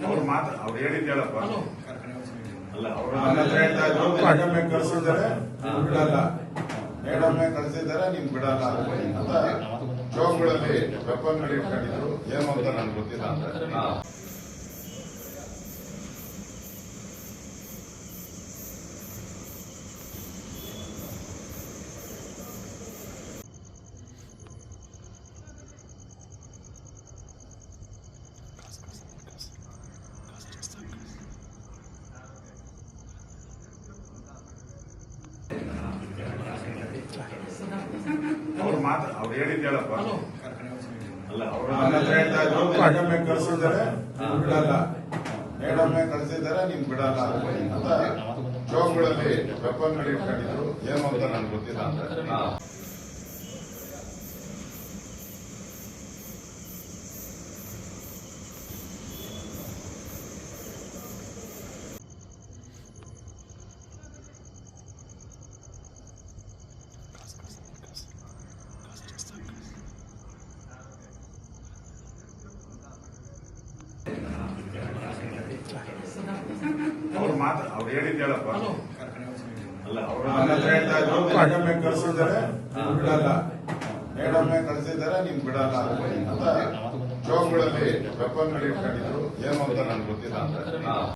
ಅವ್ರು ಮಾತ್ರ ಅವ್ರು ಹೇಳಿದ್ದೇಳಪ್ಪ ಅಲ್ಲ ಅವರು ಹೇಳ್ತಾ ಇದ್ರು ಮೇಡಮ್ ಕಳಿಸಿದ್ದಾರೆ ಬಿಡಲ್ಲ, ಮೇಡಮ್ ಕಳಿಸಿದ್ದಾರೆ ನಿಮ್ ಬಿಡಲ್ಲ ಅಂತ ಜೋಗ್ಗಳಲ್ಲಿ ವೆಪನ್ಗಳು ಇಟ್ಕೊಂಡಿದ್ರು. ಏನು ಅಂತ ನನ್ಗೆ ಗೊತ್ತಿಲ್ಲ ಅಂತ ಅವ್ರು ಮಾತ್ರ ಅವ್ರು ಹೇಳಿದ್ದೇಳಪ್ಪ ಅಲ್ಲ ಅವರು ಹೇಳ್ತಾ ಇದ್ರು ಮೇಡಮ್ ಕಳಿಸಿದ್ದಾರೆ ಬಿಡಲ್ಲ, ಮೇಡಮ್ ಕಳಿಸಿದ್ದಾರೆ ನಿಮ್ ಬಿಡಲ್ಲ ಅಂತ ಜೋಗ್ಗಳಲ್ಲಿ ವೆಪನ್ಗಳು ಇಟ್ಕೊಂಡಿದ್ರು. ಏನು ಅಂತ ನನ್ಗೆ ಗೊತ್ತಿಲ್ಲ ಅಂತ ಅವ್ರು ಮಾತ್ರ ಅವ್ರು ಹೇಳಿದ್ದೇಳಪ್ಪ ಅಲ್ಲ ಅವರು ಹೇಳ್ತಾ ಇದ್ರು ಮೇಡಮ್ ಕಳಿಸಿದ್ದಾರೆ ಬಿಡಲ್ಲ, ಮೇಡಮ್ ಕಳಿಸಿದ್ದಾರೆ ನಿಮ್ ಬಿಡಲ್ಲ ಅಂತ ಜೋಗ್ಗಳಲ್ಲಿ ವೆಪನ್ಗಳು ಇಟ್ಕೊಂಡಿದ್ರು. ಏನು ಅಂತ ನನ್ಗೆ ಗೊತ್ತಿಲ್ಲ ಅಂತ